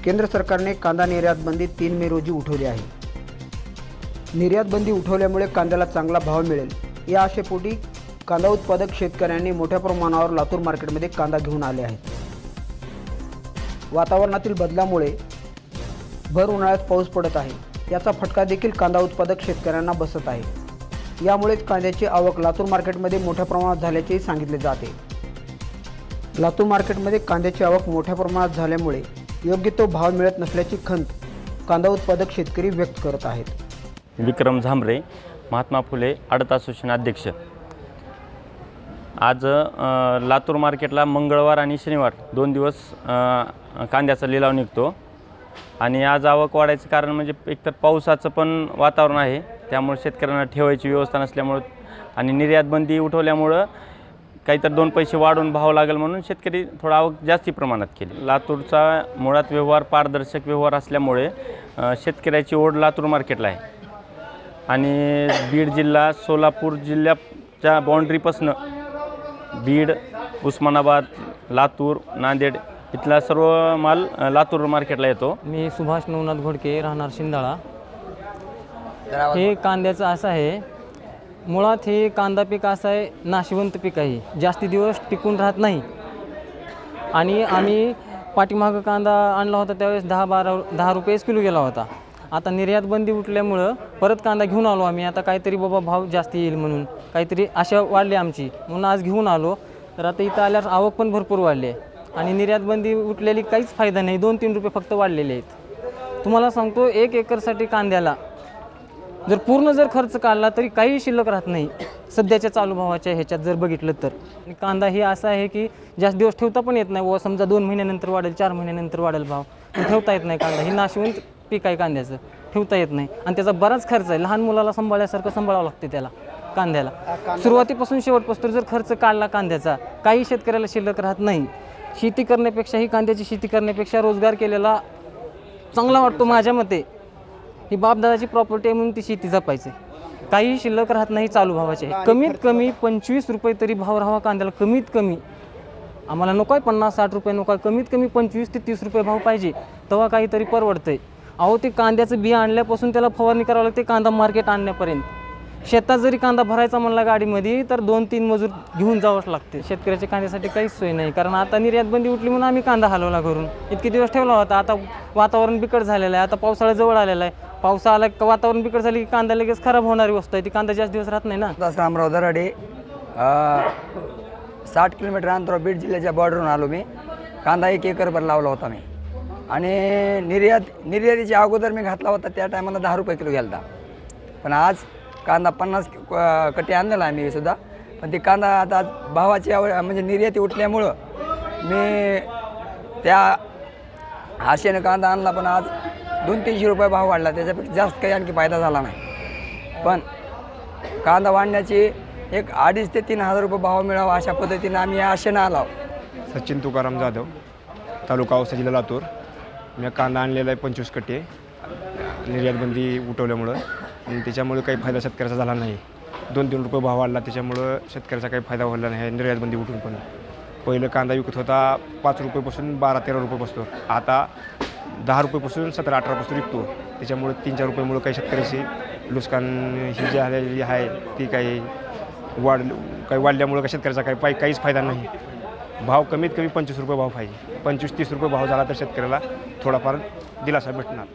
केंद्र सरकारने कांदा निर्यात बंदी 3 मे रोजी उठवली आहे। निर्यात बंदी उठवल्यामुळे कांद्याला चांगला भाव मिळेल या आशेपोटी कांदा उत्पादक शेतकऱ्यांनी मोठ्या प्रमाणावर लातूर मार्केटमध्ये कांदा घेऊन आले आहेत। वातावरणातील बदलामुळे भर उन्हाळ्यात पाऊस पडत आहे, याचा फटका देखील कांदा उत्पादक शेतकऱ्यांना बसत आहे। यामुळेच कांद्याची आवक लातूर मार्केटमध्ये मोठ्या प्रमाणात झाल्याचेही सांगितले जाते। लातूर मार्केटमध्ये कांद्याची आवक मोठ्या प्रमाणात झाल्यामुळे योग्य तो भाव मिळत नसल्याची खंत कांदा उत्पादक शेतकरी व्यक्त करत आहेत। विक्रम झांबरे, महात्मा फुले आडत असोसिएशन अध्यक्ष। आज लातूर मार्केटला मंगळवार आणि शनिवार 2 दिवस कांद्याचा लिलाव निघतो आणि आज आवक वाढायचं कारण म्हणजे एकतर पावसाचं पण वातावरण आहे, त्यामुळे शेतकऱ्यांना ठेवायची व्यवस्था नसल्यामुळं आणि निर्यात बंदी उठवल्यामुळं काहीतरी 2 पैसे वाढून भाव लागेल म्हणून शेतकरी थोडा आवक जास्ती प्रमाणात केली। लातूरचा मुळात व्यवहार पारदर्शक व्यवहार असल्यामुळे शेतकऱ्याची ओढ लातूर मार्केटला आहे आणि बीड जिल्हा सोलापूर जिल्ह्याच्या बाउंड्रीपासून बीड, उस्मानाबाद, लातूर, नांदेड इथला सर्व माल लातूर मार्केटला येतो। मी सुभाष नवनाथ घोडके, राहणार शिंदाळा। हे कांद्याचं असं आहे, मुळात हे कांदा पीक असं आहे, नाशिवंत पीक आहे, जास्ती दिवस टिकून राहत नाही आणि आम्ही पाठीमागं कांदा आणला होता त्यावेळेस 10 रुपयेच किलो गेला होता। आता निर्यात बंदी उठल्यामुळं परत कांदा घेऊन आलो आम्ही, आता काहीतरी बाबा भाव जास्त येईल म्हणून काहीतरी आशा वाढली आमची, म्हणून आज घेऊन आलो। तर आता इथं आल्यावर आवक पण भरपूर वाढली आहे आणि निर्यात बंदी उठलेली काहीच फायदा नाही, 2-3 रुपये फक्त वाढलेले आहेत। तुम्हाला सांगतो 1 एकरसाठी कांद्याला जर पूर्ण खर्च काढला तरी काही शिल्लक राहत नाही सध्याच्या चालू भावाच्या ह्याच्यात जर बघितलं तर। आणि कांदा ही असा आहे की जास्त दिवस ठेवता पण येत नाही, व समजा 2 महिन्यानंतर वाढेल, 4 महिन्यानंतर वाढेल भाव, ठेवता येत नाही। कांदा ही नाशिवंत पीक आहे, कांद्याचं ठेवता येत नाही आणि त्याचा बराच खर्च आहे, लहान मुलाला सांभाळल्यासारखं सांभाळावं लागते त्याला कांद्याला। सुरुवातीपासून शेवटपासून जर खर्च काढला कांद्याचा काही शेतकऱ्याला शिल्लक राहत नाही। शेती करण्यापेक्षा ही कांद्याची शेती करण्यापेक्षा रोजगार केलेला चांगला वाटतो माझ्या मते। ही बापदादाची प्रॉपर्टी आहे म्हणून ती शेती जपायची, काही शिल्लक राहत नाही चालू भावाचे। कमीत कमी 25 रुपये तरी भाव राहावा कांद्याला, कमीत कमी। आम्हाला नको आहे 50-60 रुपये नको आहे, कमीत कमी 25 ते 30 रुपये भाव पाहिजे, तेव्हा काहीतरी परवडतंय। अहो ते कांद्याचं बिया आणल्यापासून त्याला फवारणी करावं लागते, कांदा मार्केट आणण्यापर्यंत। शेतात जरी कांदा भरायचा म्हणला गाडीमध्ये तर 2-3 मजूर घेऊन जावंच लागते। शेतकऱ्याच्या कांद्यासाठी काहीच सोय नाही, कारण आता निर्यात बंदी उठली म्हणून आम्ही कांदा हलवला घरून, इतके दिवस ठेवला होता। आता वातावरण बिकट झालेलं आहे, आता पावसाळा जवळ आलेला आहे, पावसा आला की वातावरण बिकट झाली की कांदा लगेच खराब होणारी वस्तू आहे, ती कांदा जास्त दिवस राहत नाही ना। रामराव दराडे, 60 किलोमीटर अंतरावर बीड जिल्ह्याच्या बॉर्डरवरून आलो मी। कांदा 1 एकरभर लावला होता मी आणि निर्यातीच्या अगोदर मी घातला होता त्या टायमाला 10 रुपये किलो गेला, पण आज कांदा 50 कटी आणलेला आहे मी सुद्धा। पण ते कांदा आता भावाची म्हणजे निर्याती उठल्यामुळं मी त्या आशेनं कांदा आणला, पण आज 200-300 रुपये भाव वाढला, त्याच्यापेक्षा जास्त काही आणखी फायदा झाला नाही। पण कांदा वाढण्याची एक 2,500 ते 3,000 रुपये भाव मिळावा अशा पद्धतीने आम्ही या आशेनं आलो। सचिन तुकाराम जाधव, तालुका औसा, जिल्हा लातूर। मी कांदा आणलेला आहे 25 कट्टे निर्यात बंदी उठवल्यामुळं, आणि त्याच्यामुळे काही फायदा शेतकऱ्याचा झाला नाही। 2-3 रुपये भाव वाढला, त्याच्यामुळं शेतकऱ्याचा काही फायदा झाला नाही निर्यात बंदी उठून। पण पहिलं कांदा विकत होता 5 रुपयेपासून 12-13 रुपये बसतो, आता 10 रुपयेपासून 17-18 पासून विकतो। त्याच्यामुळे 3-4 रुपयेमुळे काही शेतकऱ्याची नुकसान ही जी झालेली आहे ती काही वाढल्यामुळं काही शेतकऱ्याचा काहीच फायदा नाही। भाव कमीत कमी 25 रुपये भाव पाहिजे, 25-30 रुपये भाव झाला तर शेतकऱ्याला थोडाफार दिलासा भेटणार।